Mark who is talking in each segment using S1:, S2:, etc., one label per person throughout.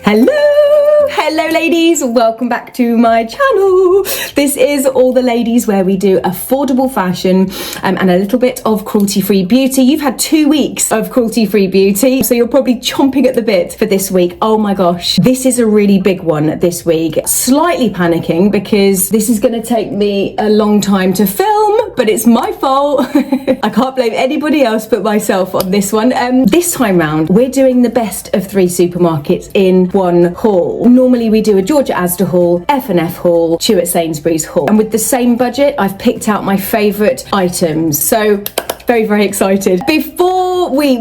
S1: Hello ladies, welcome back to my channel. This is All the Ladies, where we do affordable fashion and a little bit of cruelty-free beauty. You've had 2 weeks of cruelty-free beauty, so you're probably chomping at the bit for this week. Oh my gosh, this is a really big one this week. Slightly panicking because this is going to take me a long time to film, but it's my fault. I can't blame anybody else but myself on this one. This time round, we're doing the best of 3 supermarkets in one haul. Normally we do a Georgia Asda haul, F&F haul, CHIC Sainsburys haul. And with the same budget, I've picked out my favourite items. So very excited. Before we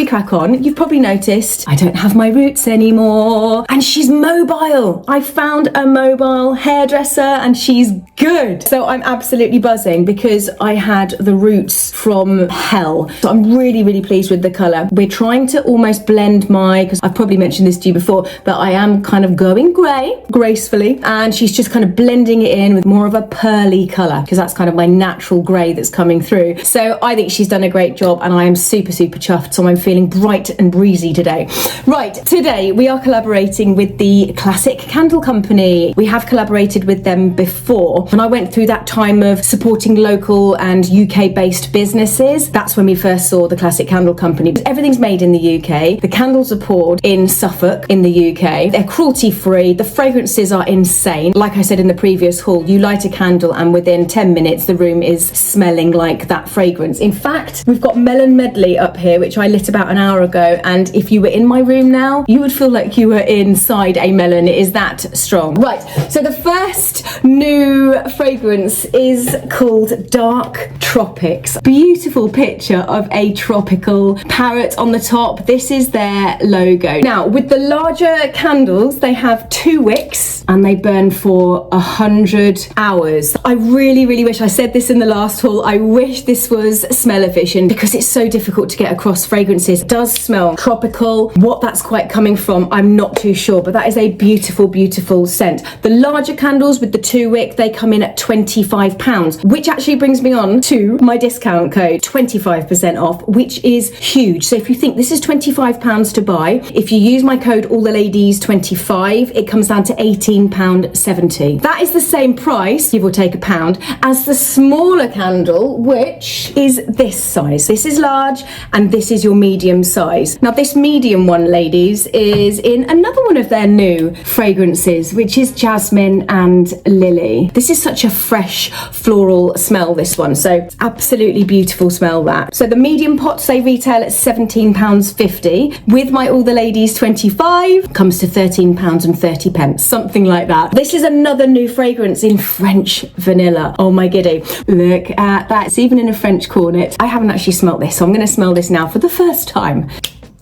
S1: crack on, you've probably noticed I don't have my roots anymore, and she's mobile. I found a mobile hairdresser and she's good. So I'm absolutely buzzing because I had the roots from hell. So I'm really pleased with the colour. We're trying to almost blend because I've probably mentioned this to you before, but I am kind of going grey gracefully, and she's just kind of blending it in with more of a pearly colour because that's kind of my natural grey that's coming through. So I think she's done a great job and I am super chuffed, so I'm feeling bright and breezy today. Right, today we are collaborating with the Classic Candle Company. We have collaborated with them before, and I went through that time of supporting local and UK based businesses. That's when we first saw the Classic Candle Company. Everything's made in the UK. The candles are poured in Suffolk in the UK. They're cruelty free. The fragrances are insane. Like I said in the previous haul, you light a candle and within 10 minutes the room is smelling like that fragrance. In fact, we've got Melon Medley up here, which I lit about an hour ago, and if you were in my room now, you would feel like you were inside a melon. It is that strong. Right, so the first new fragrance is called Dark Tropics. Beautiful picture of a tropical parrot on the top. This is their logo. Now, with the larger candles, they have 2 wicks and they burn for 100 hours. I really wish, I said this in the last haul, I wish this was smell-o-vision because it's so difficult to get across fragrances. It does smell tropical. What that's quite coming from, I'm not too sure, but that is a beautiful scent. The larger candles with the 2 wick, they come in at £25, which actually brings me on to my discount code, 25% off, which is huge. So if you think this is £25 to buy, if you use my code AllTheLadies25, it comes down to £18.70. That is the same price, give or take £1, as the smaller candle, which is this size. This is large and this is your medium size. Now this medium one, ladies, is in another one of their new fragrances, which is Jasmine and Lily. This is such a fresh floral smell, this one, so absolutely beautiful smell that. So the medium pots, they retail at £17.50. With my All the Ladies 25 comes to £13.30, something like that. This is another new fragrance in French vanilla. Oh my giddy, look at that. It's even in a French cornet. I haven't actually smelt this, so I'm going to smell this now for the first time.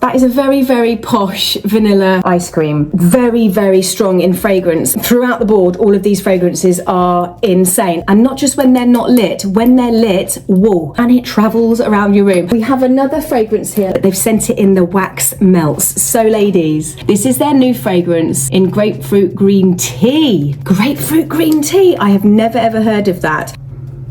S1: That is a very posh vanilla ice cream. Very strong in fragrance. Throughout the board, all of these fragrances are insane. And not just when they're not lit. When they're lit, whoa, and it travels around your room. We have another fragrance here. They've sent it in the wax melts. So ladies, this is their new fragrance in grapefruit green tea. Grapefruit green tea. I have never ever heard of that.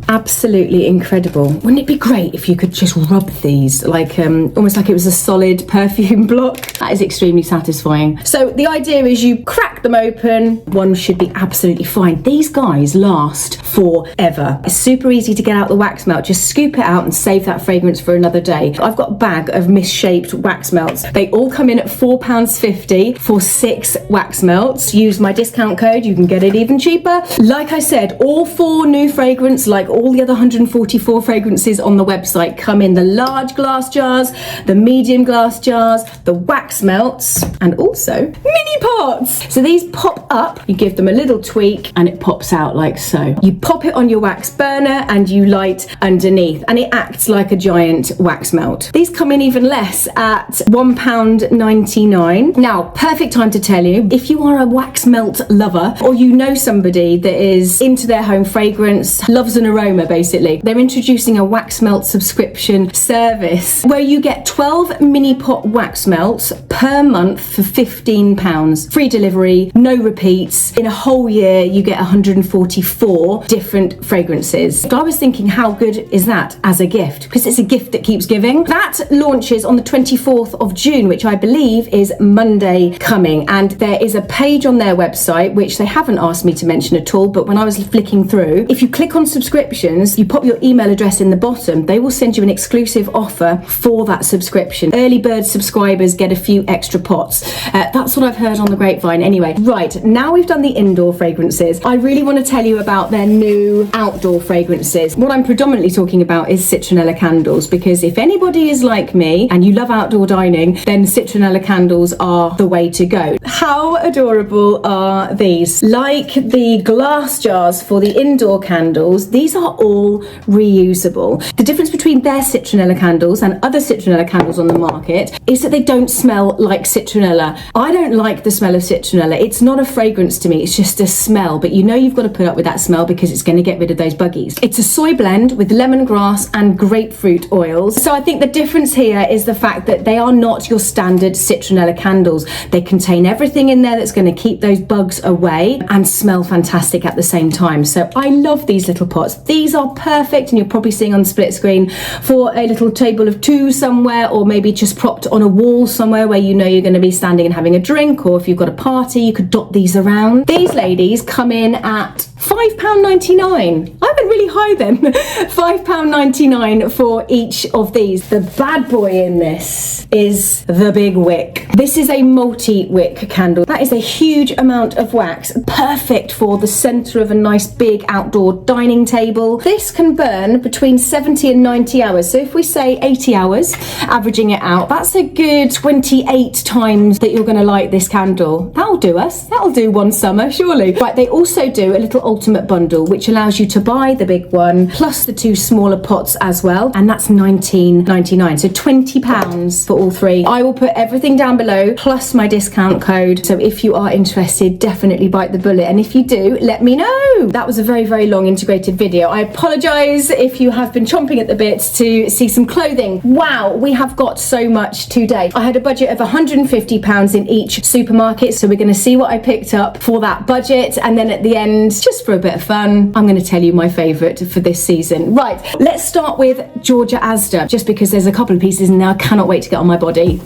S1: Absolutely incredible. Wouldn't it be great if you could just rub these like almost like it was a solid perfume block? That is extremely satisfying. So the idea is you crack them open, one should be absolutely fine. These guys last forever. It's super easy to get out the wax melt. Just scoop it out and save that fragrance for another day. I've got a bag of misshaped wax melts. They all come in at £4.50 for 6 wax melts. Use my discount code, you can get it even cheaper. Like I said, all 4 new fragrance, like all the other 144 fragrances on the website, come in the large glass jars, the medium glass jars, the wax melts, and also mini pots. So these pop up, you give them a little tweak and it pops out like so. You pop it on your wax burner and you light underneath and it acts like a giant wax melt. These come in even less at £1.99. Now, perfect time to tell you, if you are a wax melt lover or you know somebody that is into their home fragrance, loves an aroma, aroma, basically. They're introducing a wax melt subscription service where you get 12 mini pot wax melts per month for £15. Free delivery, no repeats. In a whole year, you get 144 different fragrances. So I was thinking, how good is that as a gift? Because it's a gift that keeps giving. That launches on the 24th of June, which I believe is Monday coming. And there is a page on their website, which they haven't asked me to mention at all, but when I was flicking through, if you click on subscriptions, you pop your email address in the bottom, they will send you an exclusive offer for that subscription. Early bird subscribers get a few extra pots. That's what I've heard on the grapevine. Anyway, right, now we've done the indoor fragrances. I really want to tell you about their new outdoor fragrances. What I'm predominantly talking about is citronella candles, because if anybody is like me and you love outdoor dining, then citronella candles are the way to go. How adorable are these? Like the glass jars for the indoor candles, these are all reusable. The difference between their citronella candles and other citronella candles on the market is that they don't smell like citronella. I don't like the smell of citronella. It's not a fragrance to me, it's just a smell, but you know you've got to put up with that smell because it's going to get rid of those buggies. It's a soy blend with lemongrass and grapefruit oils. So I think the difference here is the fact that they are not your standard citronella candles. They contain everything in there that's going to keep those bugs away and smell fantastic at the same time. So I love these little pots. These are perfect, and you're probably seeing on the split screen, for a little table of two somewhere, or maybe just propped on a wall somewhere where you know you're going to be standing and having a drink, or if you've got a party, you could dot these around. These ladies come in at £5.99. I went really high then. £5.99 for each of these. The bad boy in this is the big wick. This is a multi-wick candle. That is a huge amount of wax, perfect for the centre of a nice big outdoor dining table. This can burn between 70 and 90 hours. So if we say 80 hours, averaging it out, that's a good 28 times that you're going to light this candle. That'll do us. That'll do one summer, surely. Right, they also do a little ultimate bundle, which allows you to buy the big one plus the two smaller pots as well, and that's £19.99, so £20 for all three. I will put everything down below plus my discount code, so if you are interested, definitely bite the bullet, and if you do, let me know. That was a very, very long integrated video. I apologise if you have been chomping at the bit to see some clothing. Wow, we have got so much today. I had a budget of £150 in each supermarket, so we're going to see what I picked up for that budget, and then at the end, just for a bit of fun, I'm going to tell you my favourite for this season. Right, let's start with Georgia Asda, just because there's a couple of pieces in there I cannot wait to get on my body.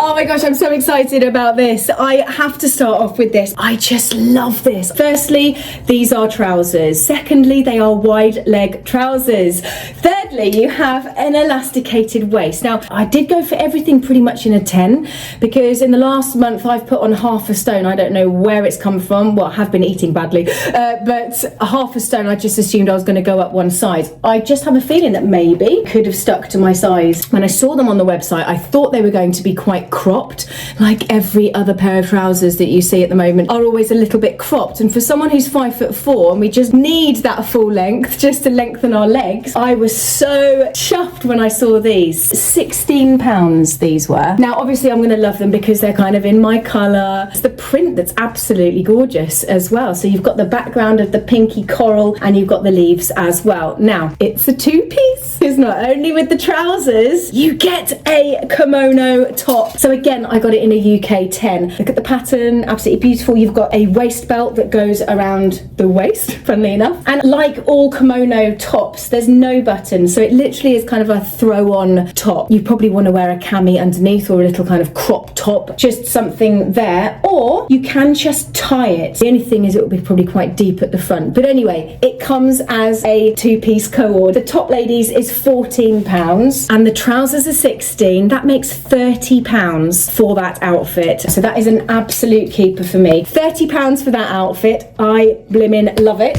S1: Oh my gosh, I'm so excited about this. I have to start off with this. I just love this. Firstly, these are trousers. Secondly, they are wide leg trousers. Thirdly, you have an elasticated waist. Now, I did go for everything pretty much in a 10 because in the last month I've put on half a stone. I don't know where it's come from. Well, I have been eating badly, but a half a stone, I just assumed I was going to go up one size. I just have a feeling that maybe could have stuck to my size. When I saw them on the website, I thought they were going to be quite cropped, like every other pair of trousers that you see at the moment are always a little bit cropped, and for someone who's 5'4" and we just need that full length just to lengthen our legs, I was so chuffed when I saw these. £16 these were. Now obviously I'm going to love them because they're kind of in my colour. It's the print that's absolutely gorgeous as well, so you've got the background of the pinky coral and you've got the leaves as well. Now it's a two-piece, because not only with the trousers you get a kimono top. So again, I got it in a UK 10. Look at the pattern, absolutely beautiful. You've got a waist belt that goes around the waist, funnily enough. And like all kimono tops, there's no button, so it literally is kind of a throw-on top. You probably want to wear a cami underneath or a little kind of crop top, just something there, or you can just tie it. The only thing is it will be probably quite deep at the front, but anyway, it comes as a two-piece co-ord. The top, ladies, is £14 and the trousers are 16. That makes £30 for that outfit, so that is an absolute keeper for me. £30 for that outfit. I blimmin' love it.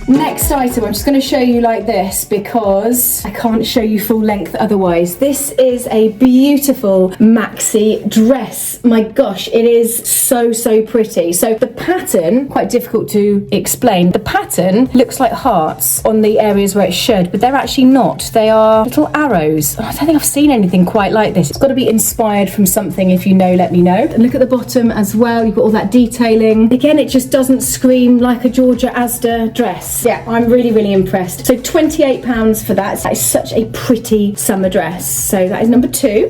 S1: Next item, I'm just going to show you like this because I can't show you full length otherwise. This is a beautiful maxi dress. My gosh, it is so pretty. So the pattern, quite difficult to explain. The pattern looks like hearts on the areas where it should, but they're actually not. They are little arrows. I don't think I've seen anything quite like this. It's got to be inspired from something. If you know, let me know. And look at the bottom as well. You've got all that detailing. Again, it just doesn't scream like a Georgia Asda dress. Yeah, I'm really impressed. So £28 for that. That is such a pretty summer dress. So that is number 2.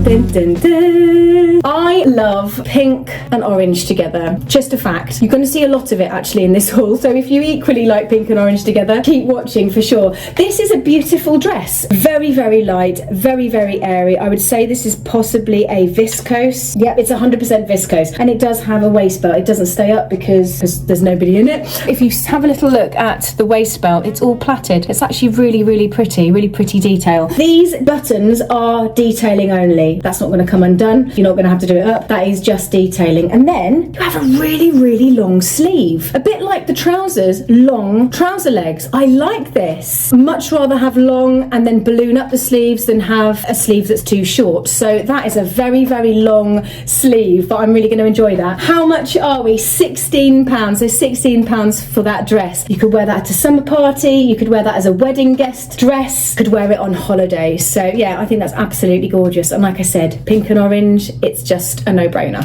S1: Dun, dun, dun. I love pink and orange together. Just a fact. You're going to see a lot of it actually in this haul. So if you equally like pink and orange together, keep watching for sure. This is a beautiful dress. Very light, very airy. I would say this is possibly a viscose. Yep, it's 100% viscose. And it does have a waist belt. It doesn't stay up because there's nobody in it. If you have a little look at the waist belt, it's all plaited. It's actually really pretty detail. These buttons are detailing only. That's not going to come undone. You're not going to have to do it up. That is just detailing. And then you have a really long sleeve. A bit like the trousers, long trouser legs. I like this. Much rather have long and then balloon up the sleeves than have a sleeve that's too short. So that is a very long sleeve, but I'm really going to enjoy that. How much are we? £16. So £16 for that dress. You could wear that at a summer party. You could wear that as a wedding guest dress. Could wear it on holiday. So yeah, I think that's absolutely gorgeous. And like I said, pink and orange, it's just a no-brainer.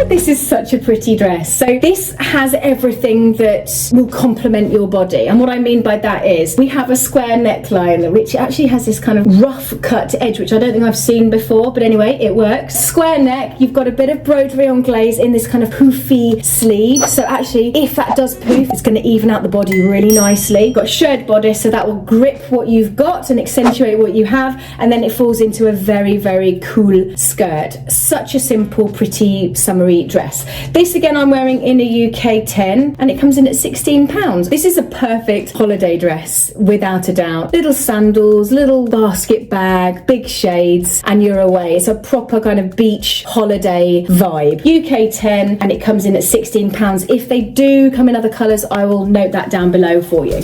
S1: This is such a pretty dress. So this has everything that will complement your body. And what I mean by that is we have a square neckline, which actually has this kind of rough cut edge, which I don't think I've seen before, but anyway, it works. Square neck, you've got a bit of broderie anglaise in this kind of poofy sleeve. So actually, if that does poof, it's going to even out the body really nicely. You've got a shirred bodice, so that will grip what you've got and accentuate what you have. And then it falls into a very cool skirt. Such a simple, pretty, summery dress. This again I'm wearing in a UK 10 and it comes in at £16. This is a perfect holiday dress without a doubt. Little sandals, little basket bag, big shades, and you're away. It's a proper kind of beach holiday vibe. UK 10 and it comes in at £16. If they do come in other colours, I will note that down below for you.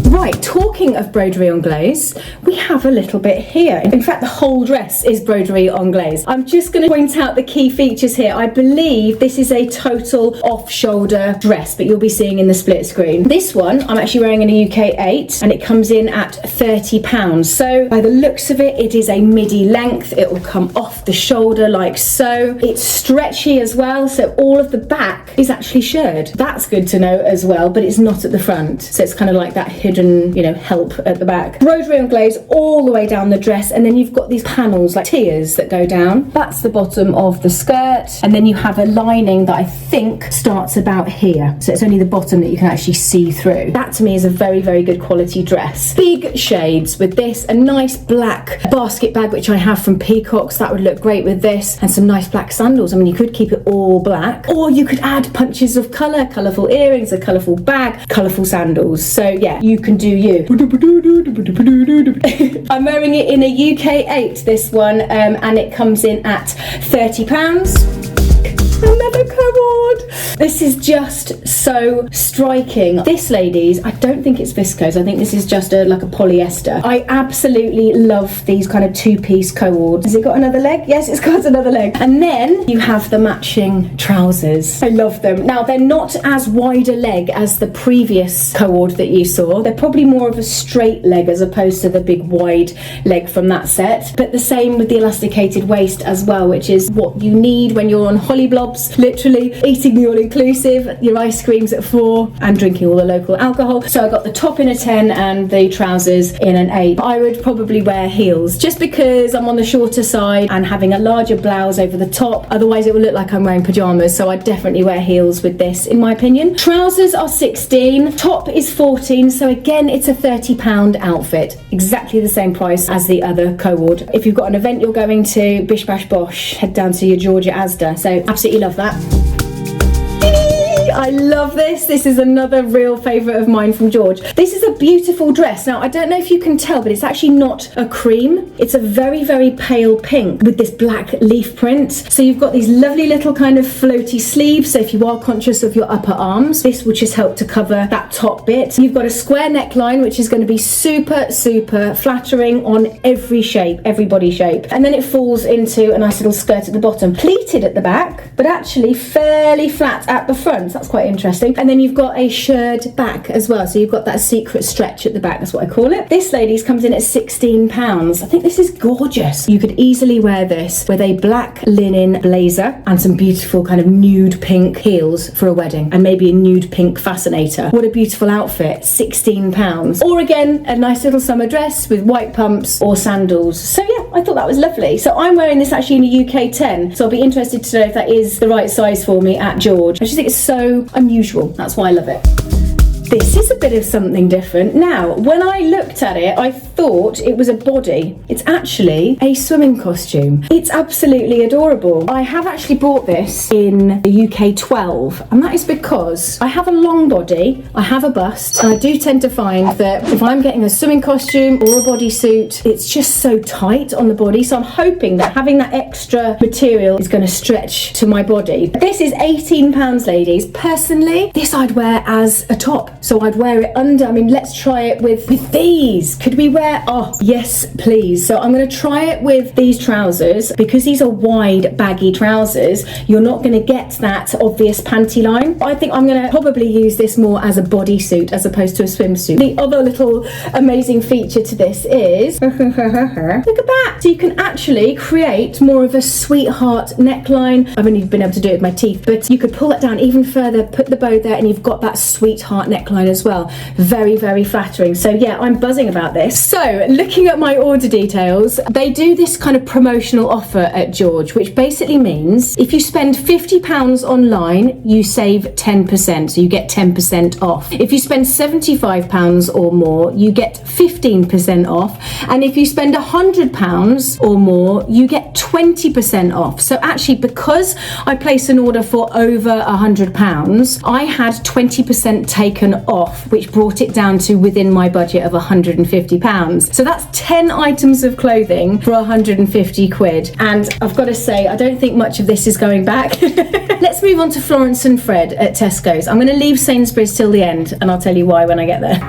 S1: Right, talking of broderie anglaise, we have a little bit here. In fact, the whole dress is broderie anglaise. I'm just going to point out the key features here. I believe this is a total off-shoulder dress, but you'll be seeing in the split screen. This one, I'm actually wearing in a UK 8, and it comes in at £30. So, by the looks of it, it is a midi length. It will come off the shoulder like so. It's stretchy as well, so all of the back is actually shirred. That's good to know as well, but it's not at the front. So it's kind of like that hidden, you know, help at the back. Broderie anglaise all the way down the dress, and then you've got these panels like tiers that go down. That's the bottom of the skirt, and then you have a lining that I think starts about here. So it's only the bottom that you can actually see through. That to me is a very good quality dress. Big shades with this, a nice black basket bag which I have from Peacocks. That would look great with this, and some nice black sandals. I mean, you could keep it all black, or you could add punches of colour, colourful earrings, a colourful bag, colourful sandals. So yeah, you can do you. I'm wearing it in a UK 8, this one, and it comes in at £30. Another CO-ORD. This is just so striking. This, ladies, I don't think it's viscose. I think this is just like a polyester. I absolutely love these kind of two-piece CO-ORDs. Has it got another leg? Yes, it's got another leg. And then you have the matching trousers. I love them. Now, they're not as wide a leg as the previous CO-ORD that you saw. They're probably more of a straight leg as opposed to the big wide leg from that set. But the same with the elasticated waist as well, which is what you need when you're on hollyblobs, literally eating the all-inclusive, your ice creams at 4 and drinking all the local alcohol. So I got the top in a 10 and the trousers in an 8. I would probably wear heels just because I'm on the shorter side and having a larger blouse over the top. Otherwise it will look like I'm wearing pajamas, so I'd definitely wear heels with this in my opinion. Trousers are 16, top is 14, so again it's a £30 outfit. Exactly the same price as the other CO-ORD. If you've got an event you're going to, bish bash bosh, head down to your Georgia Asda. So absolutely love that. I love this. This is another real favourite of mine from George. This is a beautiful dress. Now, I don't know if you can tell, but it's actually not a cream. It's a very, very pale pink with this black leaf print. So you've got these lovely little kind of floaty sleeves. So if you are conscious of your upper arms, this will just help to cover that top bit. You've got a square neckline, which is going to be super, super flattering on every shape, every body shape. And then it falls into a nice little skirt at the bottom. Pleated at the back, but actually fairly flat at the front. That's quite interesting. And then you've got a shirred back as well. So you've got that secret stretch at the back. That's what I call it. This, ladies, comes in at £16. I think this is gorgeous. You could easily wear this with a black linen blazer and some beautiful kind of nude pink heels for a wedding, and maybe a nude pink fascinator. What a beautiful outfit. £16. Or again, a nice little summer dress with white pumps or sandals. So yeah, I thought that was lovely. So I'm wearing this actually in a UK 10. So I'll be interested to know if that is the right size for me at George. I just think it's so unusual. That's why I love it. This is a bit of something different. Now, when I looked at it, I thought it was a body. It's actually a swimming costume. It's absolutely adorable. I have actually bought this in the UK 12, and that is because I have a long body, I have a bust, and I do tend to find that if I'm getting a swimming costume or a bodysuit, it's just so tight on the body. So I'm hoping that having that extra material is going to stretch to my body. This is £18, ladies. Personally, this I'd wear as a top. So I'd wear it under. I mean, let's try it with these. Could we wear, oh yes please. So I'm going to try it with these trousers. Because these are wide baggy trousers, you're not going to get that obvious panty line. I think I'm going to probably use this more as a bodysuit as opposed to a swimsuit. The other little amazing feature to this is look at that. So you can actually create more of a sweetheart neckline. I've only been able to do it with my teeth, but you could pull that down even further, put the bow there, and you've got that sweetheart neckline as well. Very, very flattering. So yeah, I'm buzzing about this. So looking at my order details, they do this kind of promotional offer at George, which basically means if you spend £50 online, you save 10%. So you get 10% off. If you spend £75 or more, you get 15% off. And if you spend £100 or more, you get 20% off. So actually, because I placed an order for over £100, I had 20% taken off, which brought it down to within my budget of £150. So that's 10 items of clothing for 150 quid. And I've got to say, I don't think much of this is going back. Let's move on to Florence and Fred at Tesco's. I'm going to leave Sainsburys till the end, and I'll tell you why when I get there.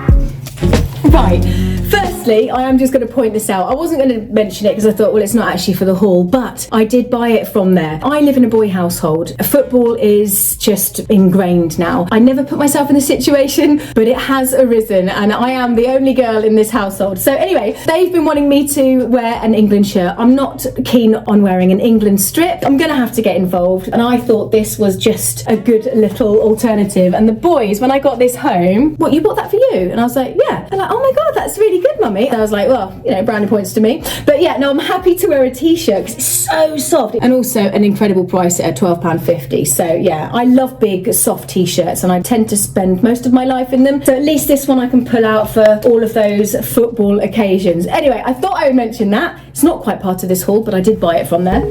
S1: Right. Firstly, I am just going to point this out. I wasn't going to mention it because I thought, well, it's not actually for the haul, but I did buy it from there. I live in a boy household. Football is just ingrained now. I never put myself in the situation, but it has arisen, and I am the only girl in this household. So anyway, they've been wanting me to wear an England shirt. I'm not keen on wearing an England strip. I'm going to have to get involved, and I thought this was just a good little alternative. And the boys, when I got this home, what, you bought that for you? And I was like, yeah. They're like, oh my God, that's really good, mummy. And I was like, well, you know, brownie points to me. But yeah, no, I'm happy to wear a t-shirt because it's so soft, and also an incredible price at £12.50. So yeah, I love big soft t-shirts, and I tend to spend most of my life in them. So at least this one I can pull out for all of those football occasions. Anyway, I thought I would mention that. It's not quite part of this haul, but I did buy it from there.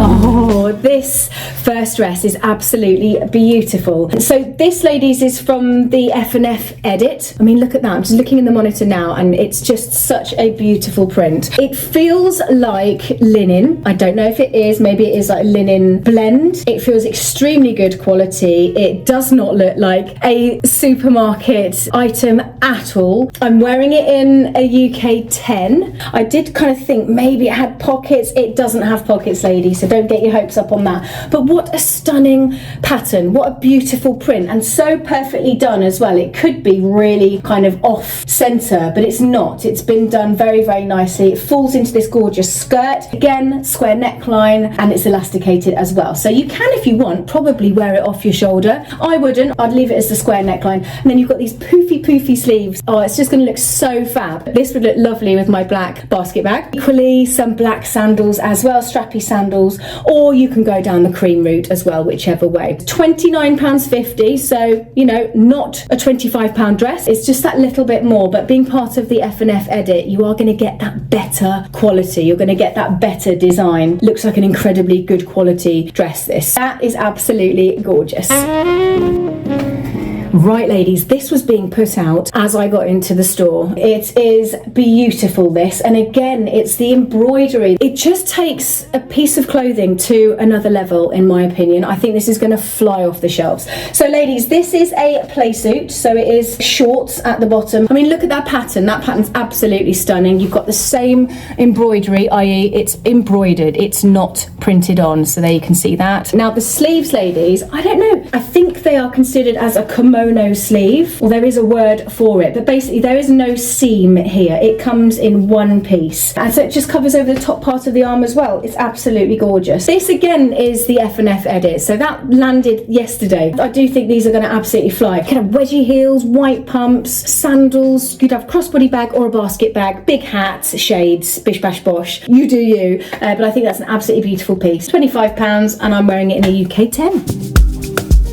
S1: Oh, this first dress is absolutely beautiful. So this, ladies, is from the F&F edit. I mean, look at that. I'm just looking in the monitor now, and it's just such a beautiful print. It feels like linen. I don't know if it is. Maybe it is like a linen blend. It feels extremely good quality. It does not look like a supermarket item at all. I'm wearing it in a UK 10. I did kind of think maybe it had pockets. It doesn't have pockets, ladies, so don't get your hopes up on that. But what a stunning pattern. What a beautiful print, and so perfectly done as well. It could be really kind of off center, but it's not. It's been done very, very nicely. It falls into this gorgeous skirt. Again, square neckline, and it's elasticated as well. So you can, if you want, probably wear it off your shoulder. I wouldn't. I'd leave it as the square neckline. And then you've got these poofy sleeves. Oh, it's just going to look so fab. This would look lovely with my black basket bag. Equally, some black sandals as well, strappy sandals. or you can go down the cream route as well, whichever way. £29.50, so, you know, not a £25 dress. It's just that little bit more, but being part of the F&F edit, you are going to get that better quality. You're going to get that better design. Looks like an incredibly good quality dress, this. That is absolutely gorgeous. Right, ladies, this was being put out as I got into the store. It is beautiful, this, and again, it's the embroidery. It just takes a piece of clothing to another level, in my opinion. I think this is going to fly off the shelves. So, ladies, this is a play suit, so it is shorts at the bottom. I mean, look at that pattern. That pattern's absolutely stunning. You've got the same embroidery, i.e. it's embroidered. It's not printed on, so there you can see that. Now, the sleeves, ladies, I don't know. I think they are considered as a kimono sleeve, or there is a word for it, but basically there is no seam here. It comes in one piece, and so it just covers over the top part of the arm as well. It's absolutely gorgeous. This again is the F&F edit, so that landed yesterday. I do think these are going to absolutely fly. Kind of wedgie heels, white pumps, sandals. You could have a crossbody bag or a basket bag, big hats, shades, bish bash bosh. You do you, but I think that's an absolutely beautiful piece. £25, and I'm wearing it in a UK 10.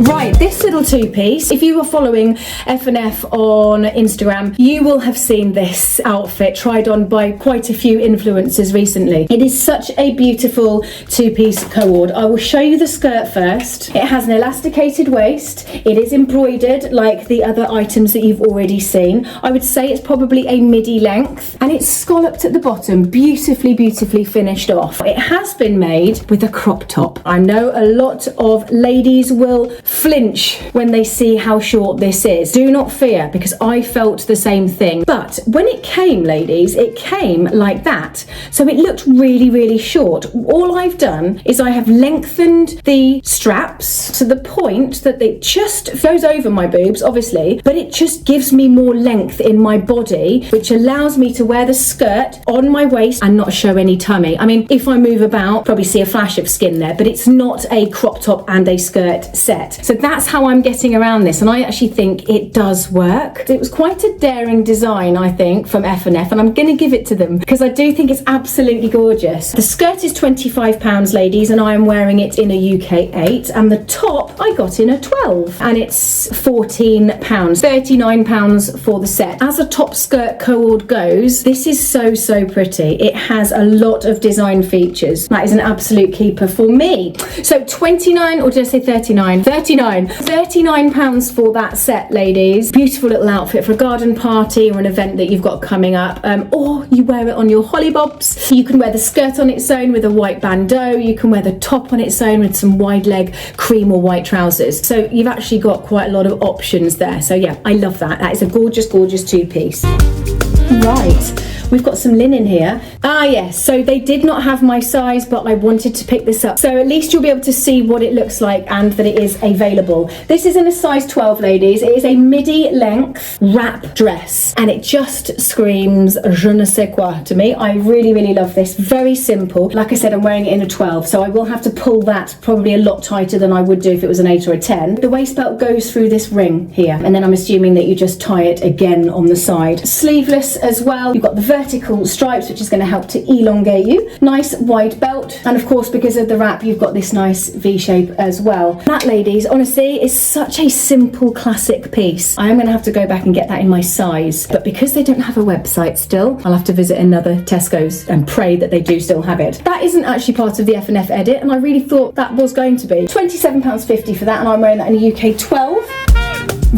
S1: Right, this little two-piece, if you were following F&F on Instagram, you will have seen this outfit tried on by quite a few influencers recently. It is such a beautiful two-piece co-ord. I will show you the skirt first. It has an elasticated waist. It is embroidered like the other items that you've already seen. I would say it's probably a midi length, and it's scalloped at the bottom, beautifully, beautifully finished off. It has been made with a crop top. I know a lot of ladies will flinch when they see how short this is. Do not fear, because I felt the same thing. But when it came, ladies, it came like that. So it looked really, really short. All I've done is I have lengthened the straps to the point that it just goes over my boobs, obviously, but it just gives me more length in my body, which allows me to wear the skirt on my waist and not show any tummy. I mean, if I move about, probably see a flash of skin there, but it's not a crop top and a skirt set. So that's how I'm getting around this, and I actually think it does work. It was quite a daring design, I think, from F&F, and I'm going to give it to them because I do think it's absolutely gorgeous. The skirt is £25, ladies, and I am wearing it in a UK 8, and the top I got in a 12, and it's £14, £39 for the set. As a top skirt co-ord goes, this is so, so pretty. It has a lot of design features. That is an absolute keeper for me. So 29, or did I say 39? 39 £39 for that set, ladies. Beautiful little outfit for a garden party or an event that you've got coming up, or you wear it on your hollybobs. You can wear the skirt on its own with a white bandeau. You can wear the top on its own with some wide leg cream or white trousers. So you've actually got quite a lot of options there. So yeah, I love that. That is a gorgeous, gorgeous two-piece. Right. We've got some linen here. Ah, yes, so they did not have my size, but I wanted to pick this up. So at least you'll be able to see what it looks like and that it is available. This is in a size 12, ladies. It is a midi length wrap dress, and it just screams je ne sais quoi to me. I really, really love this. Very simple. Like I said, I'm wearing it in a 12, so I will have to pull that probably a lot tighter than I would do if it was an 8 or a 10. The waist belt goes through this ring here, and then I'm assuming that you just tie it again on the side. Sleeveless as well. You've got the vertical stripes, which is going to help to elongate you. Nice wide belt, and of course, because of the wrap, you've got this nice V shape as well. That, ladies, honestly, is such a simple classic piece. I am going to have to go back and get that in my size, but because they don't have a website still, I'll have to visit another Tesco's and pray that they do still have it. That isn't actually part of the F&F edit, and I really thought that was going to be. £27.50 for that, and I'm wearing that in a UK 12.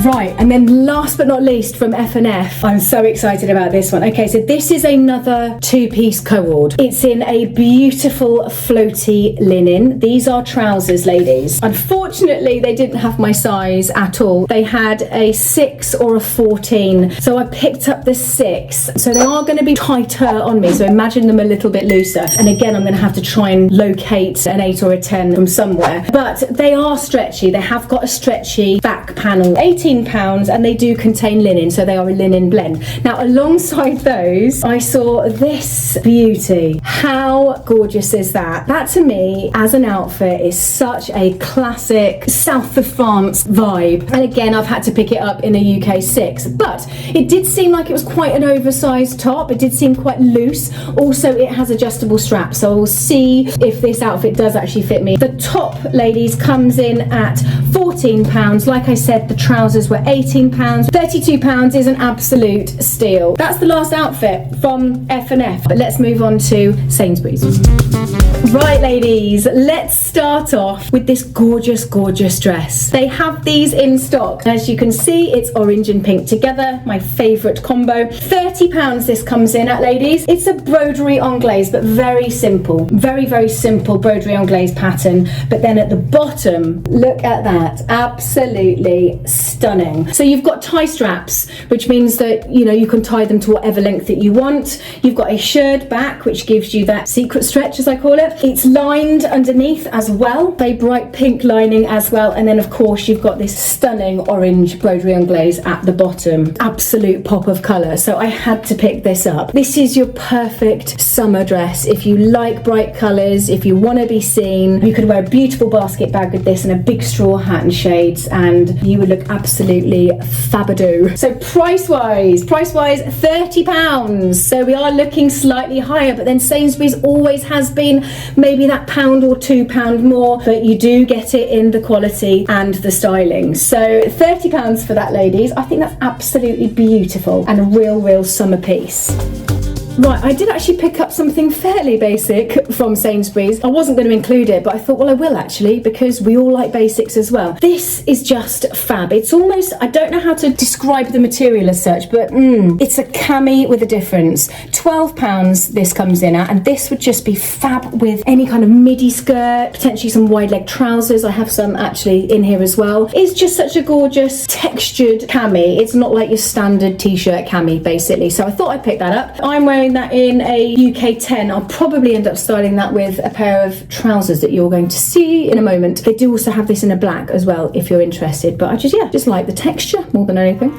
S1: Right, and then last but not least from F&F, I'm so excited about this one. Okay, so this is another two-piece co-ord. It's in a beautiful floaty linen. These are trousers, ladies. Unfortunately, they didn't have my size at all. They had a 6 or a 14, so I picked up the 6. So they are going to be tighter on me, so imagine them a little bit looser. And again, I'm going to have to try and locate an 8 or a 10 from somewhere. But they are stretchy. They have got a stretchy back panel. £18, and they do contain linen, so they are a linen blend. Now, alongside those, I saw this beauty. How gorgeous is that? That to me, as an outfit, is such a classic South of France vibe. And again, I've had to pick it up in a UK 6, but it did seem like it was quite an oversized top. It did seem quite loose. Also, it has adjustable straps, so we'll see if this outfit does actually fit me. The top, ladies, comes in at £14. Like I said, the trousers were £18. £32 is an absolute steal. That's the last outfit from F&F, but let's move on to Sainsburys. Right, ladies, let's start off with this gorgeous, gorgeous dress. They have these in stock. As you can see, it's orange and pink together, my favourite combo. £30 this comes in at, ladies. It's a broderie anglaise, but very simple. Very, very simple broderie anglaise pattern. But then at the bottom, look at that. Absolutely stunning. So you've got tie straps, which means that, you know, you can tie them to whatever length that you want. You've got a shirred back, which gives you that secret stretch, as I call it. It's lined underneath as well, very bright pink lining as well, and then of course you've got this stunning orange broderie anglaise at the bottom. Absolute pop of colour, so I had to pick this up. This is your perfect summer dress. If you like bright colours, if you want to be seen, you could wear a beautiful basket bag with this and a big straw hat and shades, and you would look absolutely fabadoo. So price-wise, £30. So we are looking slightly higher, but then Sainsbury's always has been maybe that £1 or £2 more, but you do get it in the quality and the styling. So £30 for that, ladies. I think that's absolutely beautiful and a real summer piece. Right, I did actually pick up something fairly basic from Sainsbury's. I wasn't going to include it, but I thought, well, I will actually, because we all like basics as well. This is just fab. It's almost, I don't know how to describe the material as such, but it's a cami with a difference. £12 this comes in at, and this would just be fab with any kind of midi skirt, potentially some wide leg trousers. I have some actually in here as well. It's just such a gorgeous textured cami. It's not like your standard t-shirt cami, basically. So I thought I'd pick that up. I'm wearing that in a UK 10. I'll probably end up styling that with a pair of trousers that you're going to see in a moment. They do also have this in a black as well if you're interested, but I just like the texture more than anything.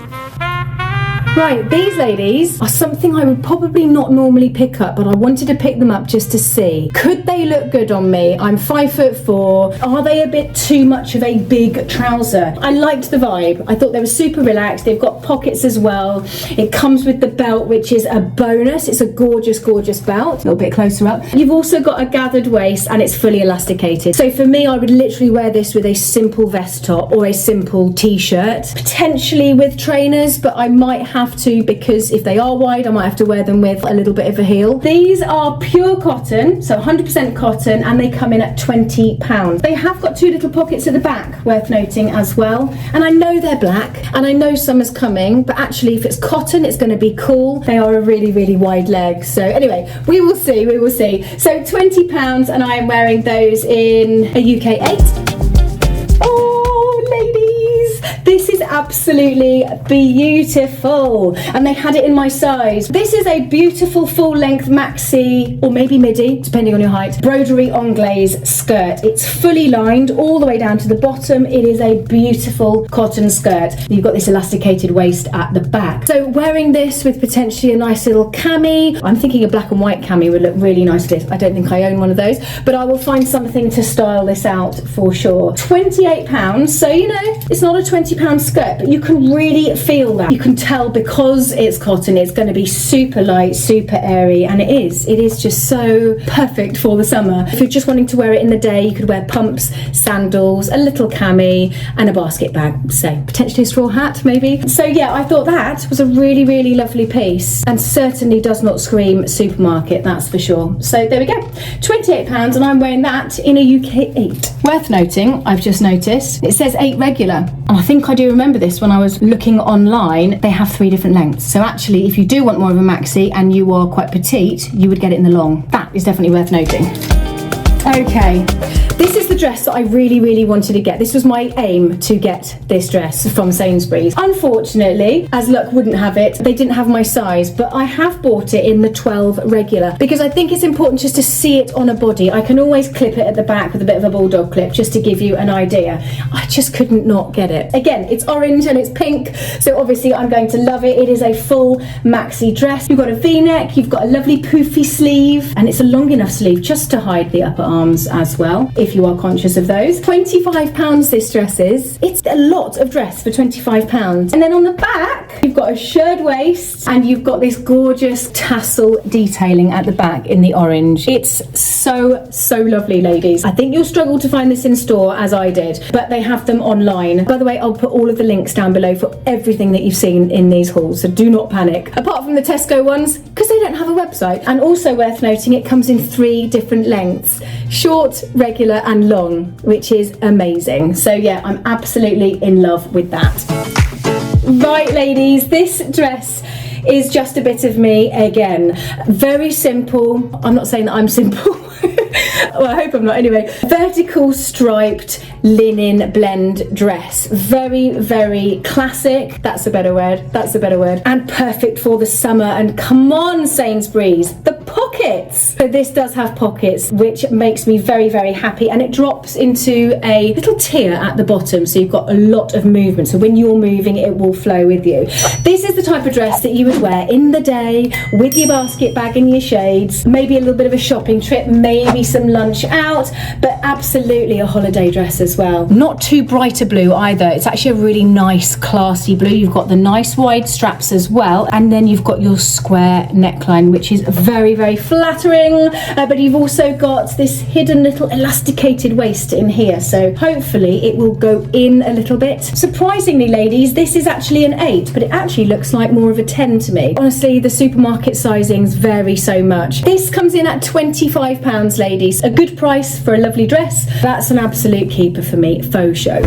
S1: Right, these ladies are something I would probably not normally pick up, but I wanted to pick them up just to see. Could they look good on me? I'm 5'4". Are they a bit too much of a big trouser? I liked the vibe. I thought they were super relaxed. They've got pockets as well. It comes with the belt, which is a bonus. It's a gorgeous, gorgeous belt. A little bit closer up. You've also got a gathered waist and it's fully elasticated. So for me, I would literally wear this with a simple vest top or a simple t-shirt, potentially with trainers, but I might have to, because if they are wide, I might have to wear them with a little bit of a heel. These are pure cotton, so 100% cotton, and they come in at £20. They have got two little pockets at the back, worth noting as well. And I know they're black, and I know summer's coming, but actually if it's cotton, it's going to be cool. They are a really, really wide leg. So anyway, we will see, we will see. So £20, and I am wearing those in a UK 8. This is absolutely beautiful, and they had it in my size. This is a beautiful full-length maxi, or maybe midi, depending on your height, broderie anglaise skirt. It's fully lined all the way down to the bottom. It is a beautiful cotton skirt. You've got this elasticated waist at the back. So wearing this with potentially a nice little cami, I'm thinking a black and white cami would look really nice with this. I don't think I own one of those, but I will find something to style this out for sure. £28, so you know, it's not a £20 skirt, but you can really feel that. You can tell because it's cotton, it's going to be super light, super airy, and it is just so perfect for the summer. If you're just wanting to wear it in the day, you could wear pumps, sandals, a little cami, and a basket bag, say potentially a straw hat maybe. So yeah, I thought that was a really, really lovely piece, and certainly does not scream supermarket, that's for sure. So there we go, £28, and I'm wearing that in a UK 8. Worth noting, I've just noticed, it says 8 regular, and I think I do remember this when I was looking online. They have 3 different lengths, so actually if you do want more of a maxi and you are quite petite, you would get it in the long. That is definitely worth noting. Okay, this is the dress that I really wanted to get. This was my aim, to get this dress from Sainsbury's. Unfortunately, as luck wouldn't have it, they didn't have my size, but I have bought it in the 12 regular because I think it's important just to see it on a body. I can always clip it at the back with a bit of a bulldog clip just to give you an idea. I just couldn't not get it. Again, it's orange and it's pink, so obviously I'm going to love it. It is a full maxi dress. You've got a V-neck, you've got a lovely poofy sleeve, and it's a long enough sleeve just to hide the upper arms as well, if you are conscious of those. £25 this dress is. It's a lot of dress for £25. And then on the back, you've got a shirred waist and you've got this gorgeous tassel detailing at the back in the orange. It's so lovely, ladies. I think you'll struggle to find this in store as I did, but they have them online. By the way, I'll put all of the links down below for everything that you've seen in these hauls, so do not panic. Apart from the Tesco ones, because they don't have a website. And also worth noting, it comes in 3 different lengths: short, regular and long, which is amazing. So yeah, I'm absolutely in love with that. Right, ladies, this dress is just a bit of me again. Very simple. I'm not saying that I'm simple. Well, I hope I'm not anyway. Vertical striped linen blend dress. Very classic. That's a better word. That's a better word. And perfect for the summer. And come on, Sainsbury's, the pockets. So this does have pockets, which makes me very happy. And it drops into a little tier at the bottom, so you've got a lot of movement. So when you're moving, it will flow with you. This is the type of dress that you would wear in the day with your basket bag and your shades, maybe a little bit of a shopping trip, maybe some lunch out, but absolutely a holiday dress as well. Not too bright a blue either. It's actually a really nice classy blue. You've got the nice wide straps as well, and then you've got your square neckline, which is very flattering, but you've also got this hidden little elasticated waist in here, so hopefully it will go in a little bit. Surprisingly, ladies, this is actually an 8, but it actually looks like more of a 10 to me. Honestly, the supermarket sizings vary so much. This comes in at £25, ladies. A good price for a lovely dress. That's an absolute keeper for me, faux show.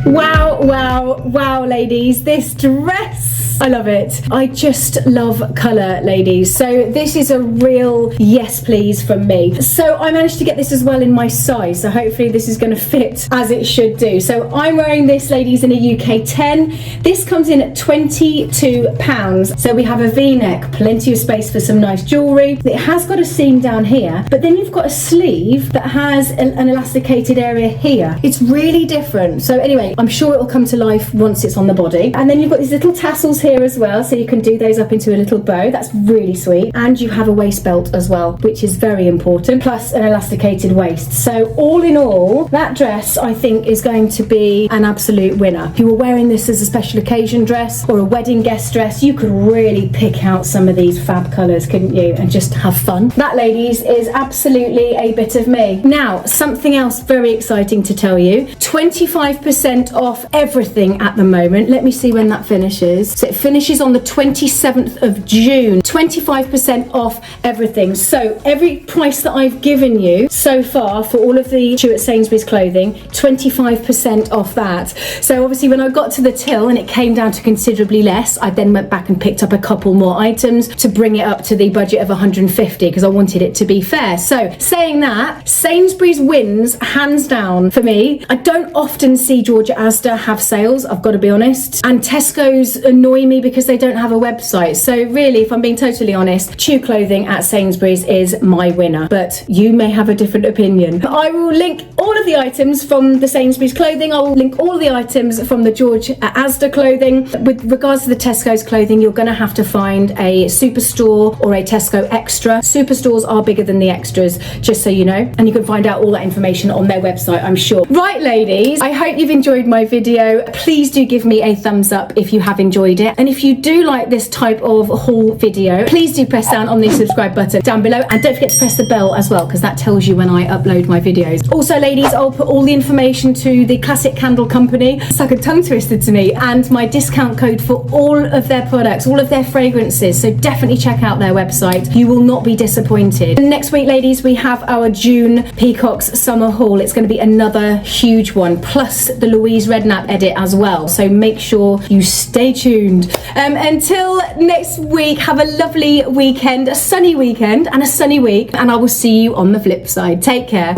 S1: Wow, ladies, this dress, I love it. I just love colour, ladies. So this is a real yes please from me. So I managed to get this as well in my size, so hopefully this is going to fit as it should do. So I'm wearing this, ladies, in a UK 10. This comes in at £22. So we have a V-neck, plenty of space for some nice jewellery. It has got a seam down here, but then you've got a sleeve that has an elasticated area here. It's really different. So anyway, I'm sure it will come to life once it's on the body. And then you've got these little tassels here as well, so you can do those up into a little bow. That's really sweet. And you have a waist belt as well, which is very important, plus an elasticated waist. So all in all, that dress I think is going to be an absolute winner. If you were wearing this as a special occasion dress or a wedding guest dress, you could really pick out some of these fab colours, couldn't you, and just have fun. That, ladies, is absolutely a bit of me. Now, something else very exciting to tell you. 25% off everything at the moment. Let me see when that finishes. So it finishes on the 27th of June. 25% off everything. So every price that I've given you so far for all of the Stuart Sainsbury's clothing, 25% off that. So obviously when I got to the till and it came down to considerably less, I then went back and picked up a couple more items to bring it up to the budget of 150 because I wanted it to be fair. So saying that, Sainsbury's wins hands down for me. I don't often see Georgia Asda have sales, I've got to be honest, and Tesco's annoy me because they don't have a website. So really, if I'm being totally honest, CHIC clothing at Sainsbury's is my winner, but you may have a different opinion. I will link all of the items from the Sainsbury's clothing. I will link all of the items from the Georgia Asda clothing. With regards to the Tesco's clothing, you're going to have to find a Superstore or a Tesco Extra. Superstores are bigger than the extras, just so you know, and you can find out all that information on their website, I'm sure. Right, ladies, I hope you've enjoyed my video. Please do give me a thumbs up if you have enjoyed it, and if you do like this type of haul video, please do press down on the subscribe button down below, and don't forget to press the bell as well, because that tells you when I upload my videos. Also, ladies, I'll put all the information to the Classic Candle Company, it's like a tongue twister to me, and my discount code for all of their products, all of their fragrances, so definitely check out their website. You will not be disappointed. And next week, ladies, we have our June Peacocks summer haul. It's going to be another huge one, plus the Louise Redknapp edit as well, so make sure you stay tuned. Until next week, have a lovely weekend, a sunny weekend and a sunny week, and I will see you on the flip side. Take care.